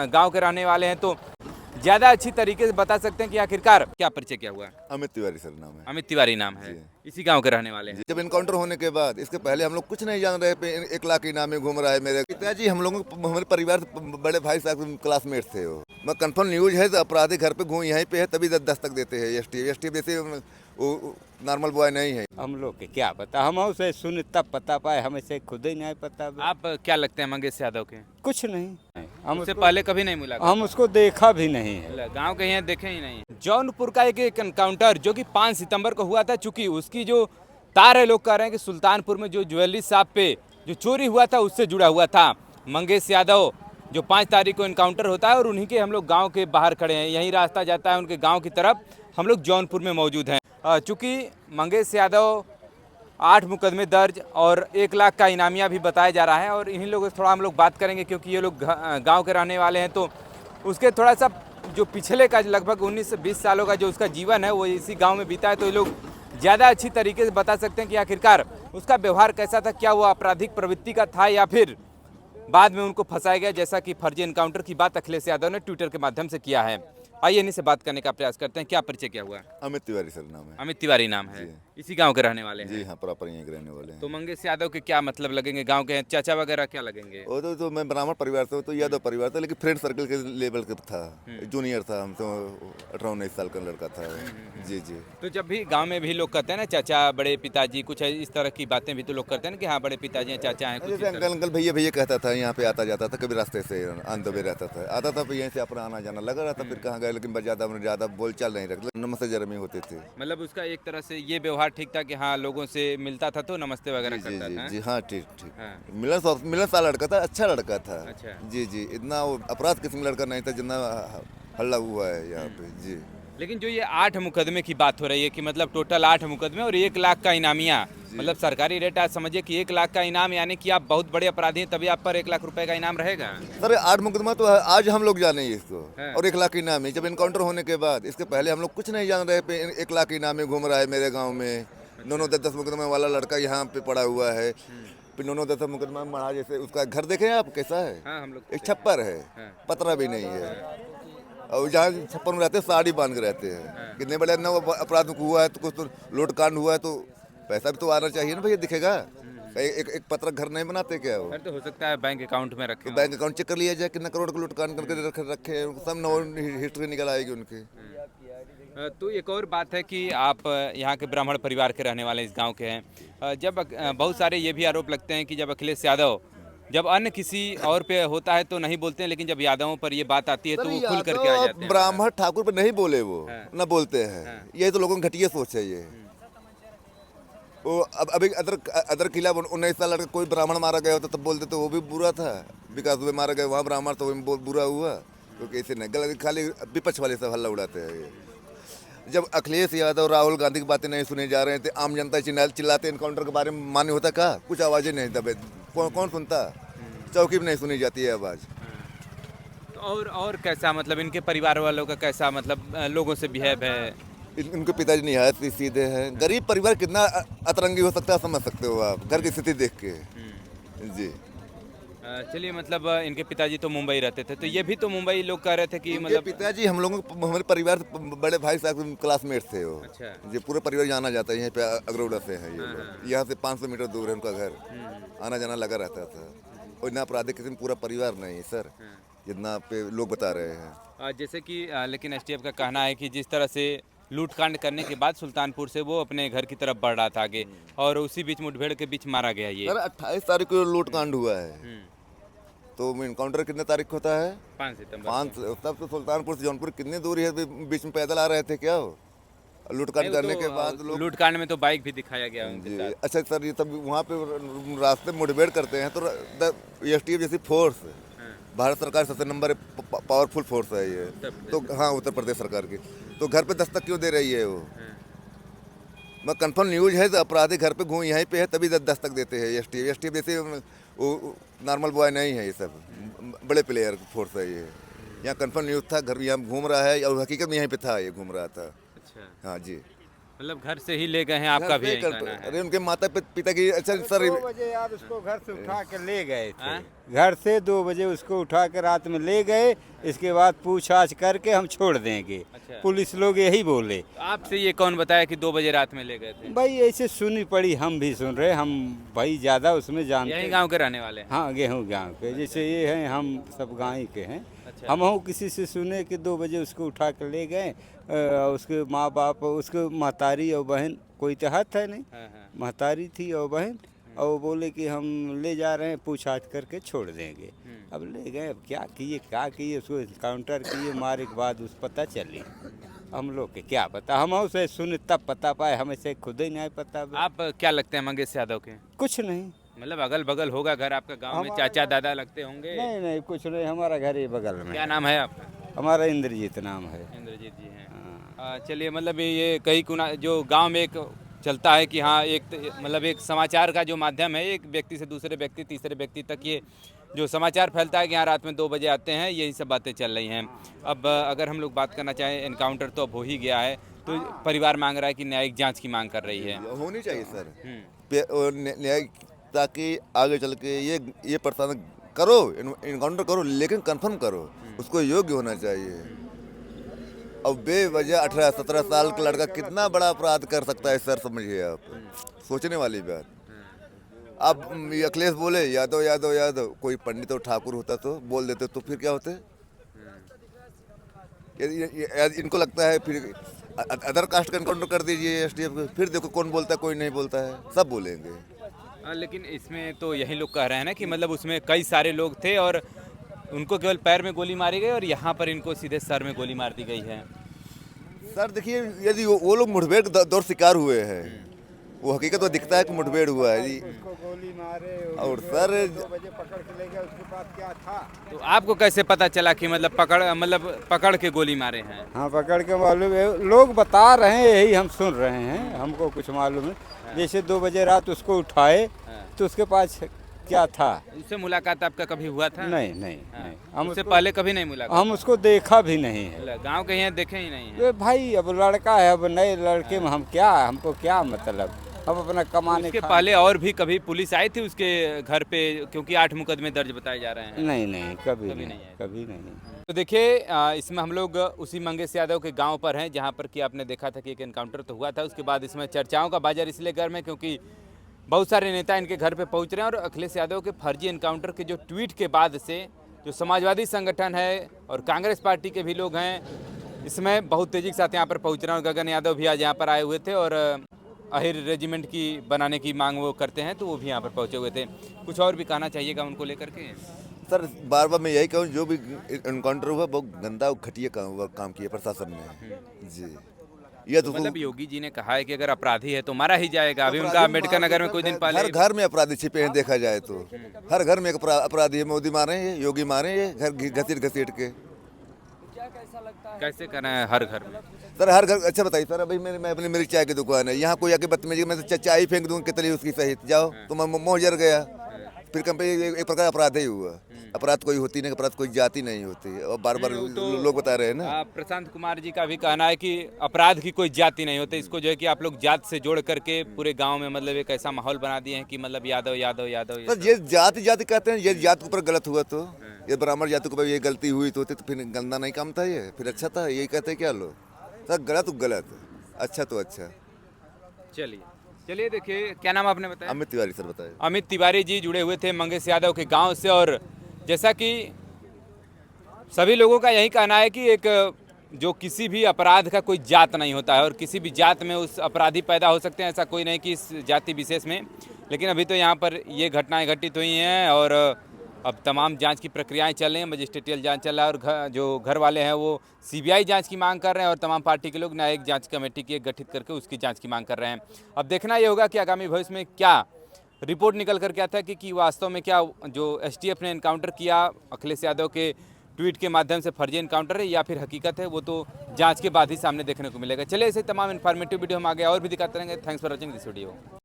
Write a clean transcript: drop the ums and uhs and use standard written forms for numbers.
गांव के रहने वाले हैं तो ज़्यादा अच्छी तरीके से बता सकते हैं कि आखिरकार क्या परिचय क्या हुआ। अमित तिवारी सर नाम है। अमित तिवारी नाम है, जी। इसी गांव के रहने वाले हैं। जब इनकाउंटर होने के बाद इसके पहले हम लोग कुछ नहीं जान रहे पे 1 लाख इनामी घूम रहा है मेरे पिताजी। हम लोगों हमारे परिवार बड़े भाई साहब क्लासमेट थे वो। मैं कंफर्म न्यूज है तो अपराधी घर पे घूम यहीं पे है तभी दस्तक देते हैं। एसटी जैसे वो नॉर्मल बॉय नहीं है। हम लोग के क्या पता, हम उसे सुन तब पता पाए, हमें से खुद ही नहीं पता। आप क्या लगते हैं मंगेश यादव के? कुछ नहीं, हम उससे उसको पहले कभी नहीं मिला? हम उसको देखा भी नहीं है। गांव के हैं, देखे ही नहीं। जौनपुर का एक एनकाउंटर जो कि 5 सितंबर को हुआ था, चूंकि उसकी जो तार है, लोग कह रहे हैं कि सुल्तानपुर में जो ज्वेलरी शॉप पे जो चोरी हुआ था उससे जुड़ा हुआ था। मंगेश यादव जो 5 तारीख को एनकाउंटर होता है और उन्हीं के हम लोग गांव के बाहर खड़े हैं, यही रास्ता जाता है उनके गांव की तरफ। हम लोग जौनपुर में मौजूद हैं। चूँकि मंगेश यादव 8 मुकदमे दर्ज और 1 लाख का इनामिया भी बताया जा रहा है और इन्हीं लोगों से थोड़ा हम लोग बात करेंगे, क्योंकि ये लोग गांव के रहने वाले हैं। तो उसके थोड़ा सा जो पिछले का लगभग 19 से 20 सालों का जो उसका जीवन है वो इसी गांव में बीता है, तो ये लोग ज़्यादा अच्छी तरीके से बता सकते हैं कि आखिरकार उसका व्यवहार कैसा था, क्या वो आपराधिक प्रवृत्ति का था या फिर बाद में उनको फंसाया गया, जैसा कि फर्जी एनकाउंटर की बात अखिलेश यादव ने ट्विटर के माध्यम से किया है। आइए इन्हीं से बात करने का प्रयास करते हैं। क्या परिचय क्या हुआ? अमित तिवारी सर नाम है। अमित तिवारी नाम है, इसी गांव के रहने वाले हैं। जी हाँ, प्रॉपर यहीं के रहने वाले हैं। तो मंगेश यादव के क्या मतलब लगेंगे? गांव के हैं, चाचा वगैरह क्या लगेंगे? वो तो मैं ब्राह्मण परिवार से, तो यादव परिवार था, लेकिन फ्रेंड सर्कल के लेवल का था। जूनियर था, हम तो 18-19 साल का लड़का था। जी जी। तो जब भी गांव में भी लोग कहते हैं ना चाचा, बड़े पिताजी, कुछ इस तरह की बातें भी तो लोग करते हैं ना कि हाँ बड़े पिताजी हैं, चाचा हैं, कुछ इस जैसे तरह। अंकल भैया भैया कहता था, यहाँ पे आता जाता था, कभी रास्ते से ऑन द वे रहता था, आता था, फिर यहीं से अपना आना जाना लगा रहता। फिर कहाँ गए, लेकिन ज़्यादा बोलचाल नहीं रखते, नमस्ते जरमी होते थे। मतलब उसका एक तरह से ये व्यवहार ठीक था कि हाँ लोगों से मिलता था तो नमस्ते वगैरह जी करता जी था। जी हाँ, ठीक ठीक। हाँ। मिलनसार लड़का था, अच्छा लड़का था। अच्छा। जी जी, इतना वो अपराध किस्म लड़का नहीं था जितना हल्ला हुआ है यहाँ पे। जी। लेकिन जो ये 8 मुकदमे की बात हो रही है कि मतलब टोटल 8 मुकदमे और 1 लाख का इनामिया, मतलब सरकारी रेट आज समझिए कि 1 लाख का इनाम, यानी कि आप बहुत बड़े अपराधी हैं तभी आप पर 1 लाख रुपए का इनाम रहेगा। सर 8 मुकदमा तो आज हम लोग जाने इसको, हाँ। और 1 लाख इनामी। जब इनकाउंटर होने के बाद इसके पहले हम लोग कुछ नहीं जान रहे पे 1 लाख इनामी घूम रहा है मेरे गाँव में। 9-10 मुकदमा वाला लड़का यहाँ पे पड़ा हुआ है। फिर 9-10 मुकदमा मरा, जैसे उसका घर देखे हैं आप कैसा है? हाँ, हम लोग एक छप्पर है, पतरा भी नहीं है, और जहाँ छप्पर में रहते हैं साड़ी बांध के रहते हैं। कितने बड़े न अपराध हुआ है, तो कुछ तो लूट कांड हुआ है, तो पैसा भी तो आना चाहिए ना भैया, दिखेगा। एक पत्र घर नहीं बनाते क्या वो? फिर तो हो सकता है बैंक अकाउंट में रखे तो हों। बैंक अकाउंट चेक कर लिया जाए, कितना करोड़ का लूट कांड करके रखे हैं, सब नौ हिस्ट्री निकल आएगी उनकी। तो एक और बात है कि आप यहाँ के ब्राह्मण परिवार के रहने वाले इस गांव के हैं। जब बहुत सारे ये भी आरोप लगते हैं कि जब अखिलेश यादव जब अन्य किसी और पे होता है तो नहीं बोलते हैं, लेकिन जब यादवों पर ये बात आती है तो वो खुल करके आ जाते हैं। ब्राह्मण ठाकुर पे नहीं बोले, वो न बोलते हैं। यही तो लोगों की घटिया सोच है ये। वो अब अभी अदर किला 19 साल लड़का कोई ब्राह्मण मारा गया होता तब बोलते तो वो भी बुरा था। विकास दुबे मारा गया, वहाँ ब्राह्मण, तो वो बुरा हुआ। क्योंकि ऐसे नहीं, गलत खाली विपक्ष वाले सब हल्ला उड़ाते हैं ये। जब अखिलेश यादव राहुल गांधी की बातें नहीं सुने जा रहे थे, आम जनता चिल्लाते इनकाउंटर के बारे में, मान्य होता का कुछ आवाज़ें नहीं दबे, कौन सुनता? चौकी भी नहीं सुनी जाती है आवाज़। तो और कैसा, मतलब इनके परिवार वालों का कैसा, मतलब लोगों से बिहेव है? इनके पिताजी निहायत सीधे हैं। गरीब परिवार कितना अतरंगी हो सकता है समझ सकते हो आप, घर की स्थिति देख के। जी। चलिए, मतलब इनके पिताजी तो मुंबई रहते थे, तो ये भी तो मुंबई लोग कह रहे थे कि इनके मतलब पिताजी हम लोगों हमारे परिवार बड़े भाई साहब क्लासमेट थे वो। अच्छा। ये पूरे परिवार जाना जाता है, यहाँ पे अगरौड़ा से है ये लोग। यहाँ से 500 मीटर दूर है उनका घर, आना जाना लगा रहता था। और इतना अपराधिक किस्म पूरा परिवार नहीं है सर, जितना पे लोग बता रहे हैं। जैसे कि लेकिन एसटीएफ का कहना है कि जिस तरह से लूटकांड करने के बाद सुल्तानपुर से वो अपने घर की तरफ बढ़ रहा था आगे, और उसी बीच मुठभेड़ के बीच मारा गया ये। सर 28 तारीख को लूट कांड हुआ है, तो इनकाउंटर कितने तारीख को होता है? 5 सितंबर। 5। तब तो सुल्तानपुर से जौनपुर कितनी दूरी है, बीच में पैदल आ रहे थे क्या वो? लूटकांड करने के बाद लोग लूटकांड में तो बाइक भी दिखाया गया उनके जी। साथ। अच्छा सर, ये तब वहाँ पे रास्ते में मुठभेड़ करते हैं तो एसटीएफ जैसी फोर्स, भारत सरकार सबसे नंबर पावरफुल फोर्स है ये, तो हाँ उत्तर प्रदेश सरकार की, तो घर पे दस्तक क्यों दे रही है वो? मैं कंफर्म न्यूज है तो अपराधी घर पे घूम यहीं पे है तभी दस्तक देते हैं। एसटीएफ जैसे वो नॉर्मल बॉय नहीं है, ये सब बड़े प्लेयर फोर्स है ये। यहाँ कंफर्म न्यूज था, घर यहाँ घूम रहा है, और हकीकत में यहीं पे था, ये घूम रहा था। अच्छा। हाँ जी। मतलब घर से ही ले गए हैं, आपका भी यही कहना है? अरे उनके माता पिता की, अच्छा सर 2 बजे यार उसको घर से उठा के ले गए थे। हाँ? घर से 2 बजे उसको उठा के रात में ले गए, इसके बाद पूछताछ करके हम छोड़ देंगे। अच्छा। पुलिस लोग यही बोले। आपसे ये कौन बताया कि 2 बजे रात में ले गए थे? भाई ऐसे सुनी पड़ी, हम भी सुन रहे, हम भाई ज़्यादा उसमें जानते यही गांव के रहने वाले हैं? हाँ, गेहूँ गाँव के, जैसे ये हैं, हम सब गाँव ही के हैं। अच्छा। हम किसी से सुने कि 2 बजे उसको उठा के ले गए, उसके माँ बाप, उसके महतारी और बहन, कोई तो हाथ है नहीं, हाँ, हाँ। महतारी थी और बहन, और वो बोले कि हम ले जा रहे हैं, पूछताछ करके छोड़ देंगे। अब ले गए, अब क्या किए उसको इनकाउंटर किए, मारे के बाद उस पता चली। हम लोग के क्या पता, हम उसे सुने तब पता पाए, हमें से खुद ही नहीं पता। आप क्या लगते हैं मंगेश यादव के? कुछ नहीं, मतलब अगल बगल होगा घर आपका, गांव में चाचा दादा लगते होंगे? नहीं कुछ नहीं, हमारा घर ही बगल में। क्या नाम है आपका? हमारा इंद्रजीत नाम है। इंद्रजीत जी हैं। हाँ। चलिए, मतलब ये कहीं कुना जो गांव में एक चलता है कि हाँ, मतलब एक समाचार का जो माध्यम है, एक व्यक्ति से दूसरे व्यक्ति, तीसरे व्यक्ति तक ये जो समाचार फैलता है कि यहाँ रात में 2 बजे आते हैं, यही सब बातें चल रही हैं। अब अगर हम लोग बात करना चाहें, एनकाउंटर तो अब हो ही गया है, तो परिवार मांग रहा है कि न्यायिक जांच की मांग कर रही है। होनी चाहिए सर, हम्म। न्याय, ताकि आगे चल के ये प्रशासन करो, इनकाउंटर करो, लेकिन कंफर्म करो, उसको योग्य होना चाहिए। अब बेवजह 18-17 साल का लड़का कितना बड़ा अपराध कर सकता है सर, समझिए आप, सोचने वाली बात। अब ये अखिलेश बोले यादव, कोई पंडित और ठाकुर होता तो बोल देते, तो फिर क्या होते? इनको लगता है फिर अदर कास्ट का एनकाउंटर कर दीजिए एसटीएफ को, फिर देखो कौन बोलता है, कोई नहीं बोलता है, सब बोलेंगे। लेकिन इसमें तो यही लोग कह रहे हैं ना कि मतलब उसमें कई सारे लोग थे और उनको केवल पैर में गोली मारी गई और यहाँ पर इनको सीधे सर में गोली मार दी गई है। सर देखिए, यदि वो लोग मुठभेड़ दौर शिकार हुए हैं, वो हकीकत तो दिखता है कि मुठभेड़ हुआ है जी। उसको गोली मारे और सर 2 बजे पकड़ के ले गए, उसके पास क्या था? तो आपको कैसे पता चला कि मतलब पकड़ के गोली मारे हैं? हाँ, पकड़ के मालूम है, लोग बता रहे हैं, यही हम सुन रहे हैं, हमको कुछ मालूम है। जैसे 2 बजे रात उसको उठाए तो उसके पास क्या था? उससे मुलाकात आपका कभी हुआ था? नहीं। हम उससे पहले कभी नहीं मुलाकात? हम उसको देखा भी नहीं है। गांव के हैं, देखे ही नहीं है? ये भाई अब लड़का है, अब नए लड़के में हमको क्या मतलब, हम अपना कमाने उसके पहले और भी कभी पुलिस आई थी उसके घर पे, क्योंकि 8 मुकदमे दर्ज बताए जा रहे हैं? नहीं, कभी नहीं नहीं, कभी नहीं। तो देखिए, इसमें हम लोग उसी मंगेश यादव के गांव पर हैं, जहां पर कि आपने देखा था कि एक एनकाउंटर तो हुआ था। उसके बाद इसमें चर्चाओं का बाजार इसलिए गर्म है क्योंकि बहुत सारे नेता इनके घर पे पहुंच रहे हैं और अखिलेश यादव के फर्जी एनकाउंटर के जो ट्वीट के बाद से जो समाजवादी संगठन है और कांग्रेस पार्टी के भी लोग हैं, इसमें बहुत तेज़ी के साथ यहाँ पर पहुँच रहे हैं। और गगन यादव भी आज यहाँ पर आए हुए थे और अहिर रेजिमेंट की बनाने की मांग वो करते हैं, तो वो भी यहाँ पर पहुँचे हुए थे। कुछ और भी कहना चाहिएगा उनको लेकर के? सर बार मैं यही कहूँ, जो भी एनकाउंटर हुआ बहुत गंदा घटिया काम किया प्रशासन ने जी। ये तो मतलब योगी जी ने कहा है कि अगर अपराधी है तो मारा ही जाएगा। अभी उनका अम्बेडकर नगर में कुछ दिन पहले हर घर में अपराधी छिपे हैं, देखा जाए तो हर घर में एक अपराधी है। मोदी मारे हैं, योगी मारे हैं, घर घसीट के। कैसे करना है हर घर में? सर हर घर, अच्छा बताइए सर, अभी मैं अपनी मेरी चाय की दुकान है, यहाँ कोई आके बदतमीजी, मैं तो चाय फेंक दूँ कितनी उसकी सहित, जाओ तो मैं मोह जर गया, फिर कंपनी एक प्रकार अपराध ही हुआ। अपराध कोई होती नहीं, अपराध कोई जाति नहीं होती, और बार लोग बता रहे हैं ना। प्रशांत कुमार जी का भी कहना है कि अपराध की कोई जाति नहीं होती। इसको जो है कि आप लोग जात से जोड़ करके पूरे गांव में मतलब एक ऐसा माहौल बना दिए हैं कि मतलब यादव यादव यादव। सर ये जाति कहते हैं, ये जात के ऊपर गलत हुआ तो, ये ब्राह्मण जाति के ऊपर ये गलती हुई तो फिर गंदा नहीं काम था, ये फिर अच्छा था, यही कहते हैं क्या लोग? सर गलत तो गलत, अच्छा तो अच्छा। चलिए देखिए, क्या नाम आपने बताया? अमित तिवारी सर, बताए। अमित तिवारी जी जुड़े हुए थे मंगेश यादव के गांव से। और जैसा कि सभी लोगों का यही कहना है कि एक जो किसी भी अपराध का कोई जात नहीं होता है और किसी भी जात में उस अपराधी पैदा हो सकते हैं, ऐसा कोई नहीं कि इस जाति विशेष में। लेकिन अभी तो यहाँ पर ये घटनाएं घटित हुई हैं और अब तमाम जांच की प्रक्रियाएं चल रही हैं, मजिस्ट्रेटियल जांच चल रहा है और जो घर वाले हैं वो सीबीआई जांच की मांग कर रहे हैं और तमाम पार्टी के लोग न्यायिक जांच कमेटी की गठित करके उसकी जांच की मांग कर रहे हैं। अब देखना ये होगा कि आगामी भविष्य में क्या रिपोर्ट निकल कर क्या था कि वास्तव में क्या जो एसटीएफ ने एनकाउंटर किया अखिलेश यादव के ट्वीट के माध्यम से फर्जी एनकाउंटर है या फिर हकीकत है, वो तो जांच के बाद ही सामने देखने को मिलेगा। चलिए, ऐसे तमाम इन्फॉर्मेटिव वीडियो हम आगे और भी दिखाते रहेंगे। Thanks for watching this video.